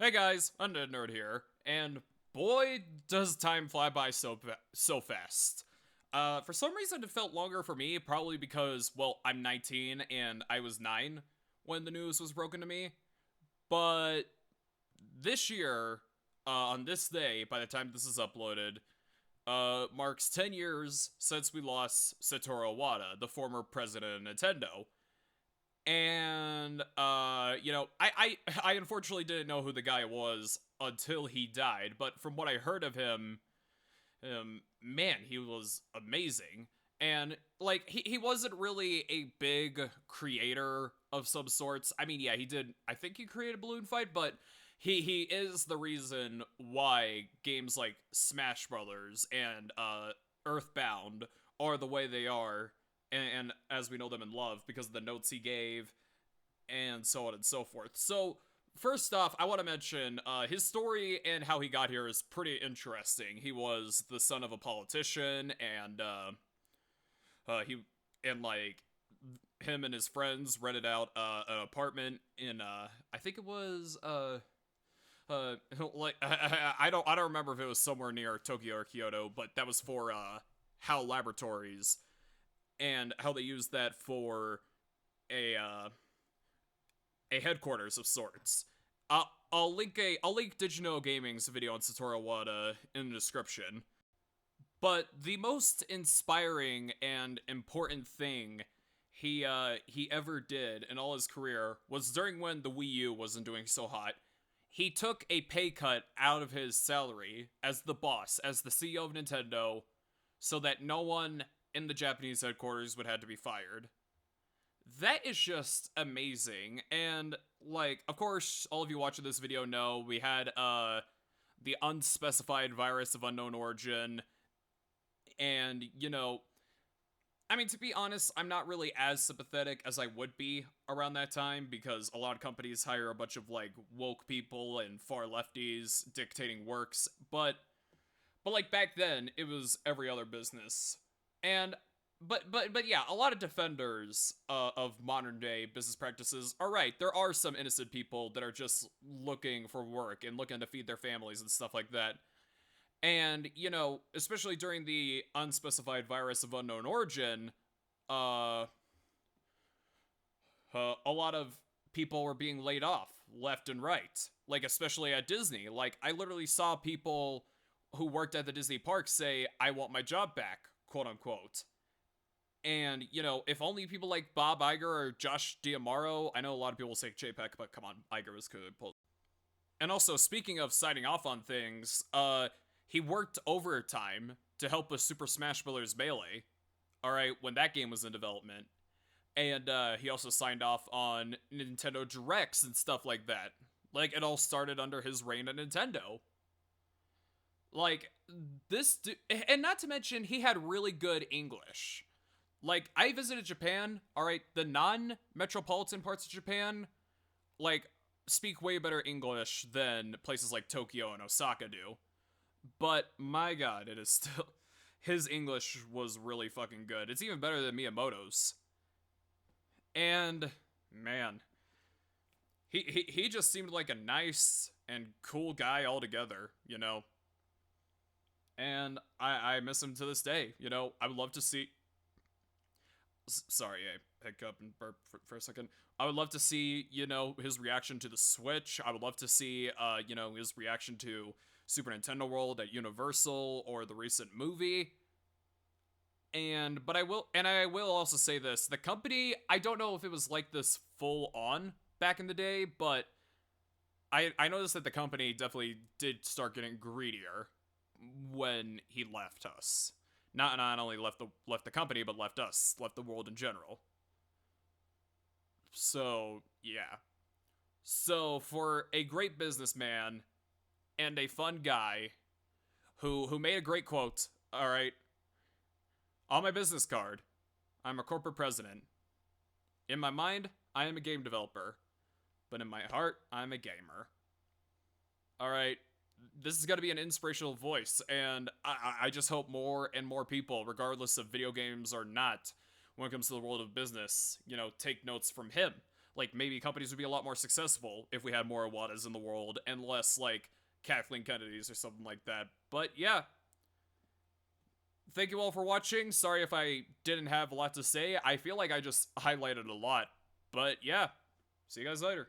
Hey guys, Undead Nerd here, and boy, does time fly by so fast. For some reason, it felt longer for me, probably because, well, I'm 19 and I was 9 when the news was broken to me. But this year, on this day, by the time this is uploaded, marks 10 years since we lost Satoru Iwata, the former president of Nintendo. And I unfortunately didn't know who the guy was until he died, but from what I heard of him, man, he was amazing. And like he wasn't really a big creator of some sorts. I mean, yeah, he did. I think he created Balloon Fight, but he is the reason why games like Smash Brothers and Earthbound are the way they are, and as we know them and love because of the notes he gave and so on and so forth. So first off, I want to mention his story and how he got here is pretty interesting. He was the son of a politician, and he and like him and his friends rented out an apartment in I think it was like I don't remember if it was somewhere near Tokyo or Kyoto, but that was for HAL Laboratories and how they used that for a a headquarters of sorts. I'll link Digino Gaming's video on Satoru Iwata in the description. But the most inspiring and important thing he ever did in all his career was during when the Wii U wasn't doing so hot. He took a pay cut out of his salary as the boss, as the CEO of Nintendo, so that no one in the Japanese headquarters would have to be fired. That is just amazing. And like, of course, all of you watching this video know we had the unspecified virus of unknown origin, and I mean, to be honest, I'm not really as sympathetic as I would be around that time because a lot of companies hire a bunch of like woke people and far lefties dictating works, but like back then it was every other business. And but yeah, a lot of defenders of modern day business practices are right. There are some innocent people that are just looking for work and looking to feed their families and stuff like that. And, especially during the unspecified virus of unknown origin, uh, a lot of people were being laid off left and right. Like, especially at Disney. Like, I literally saw people who worked at the Disney park say, I want my job back, quote unquote. And, if only people like Bob Iger or Josh D'Amaro, I know a lot of people say JPEG, but come on, Iger was good. And also, speaking of signing off on things, he worked overtime to help with Super Smash Bros. Melee, alright, when that game was in development. And he also signed off on Nintendo Directs and stuff like that. Like, it all started under his reign at Nintendo. Like, and not to mention, he had really good English. Like, I visited Japan, alright, the non metropolitan parts of Japan, like, speak way better English than places like Tokyo and Osaka do. But my god, it is still. His English was really fucking good. It's even better than Miyamoto's. And, man, he just seemed like a nice and cool guy altogether. And I miss him to this day. I would love to see. Sorry, I hiccup and burp for a second. I would love to see, his reaction to the Switch. I would love to see, his reaction to Super Nintendo World at Universal or the recent movie. But I will also say this: the company, I don't know if it was like this full on back in the day, but I noticed that the company definitely did start getting greedier when he left us. Not only left the company, but left us, left the world in general. So yeah. So for a great businessman and a fun guy who made a great quote, all right, on my business card, I'm a corporate president. In my mind, I am a game developer, but in my heart, I'm a gamer. All right, this is going to be an inspirational voice, and I just hope more and more people, regardless of video games or not, when it comes to the world of business, take notes from him. Like, maybe companies would be a lot more successful if we had more Iwatas in the world and less, like, Kathleen Kennedys or something like that. But yeah, thank you all for watching. Sorry if I didn't have a lot to say. I feel like I just highlighted a lot. But yeah, see you guys later.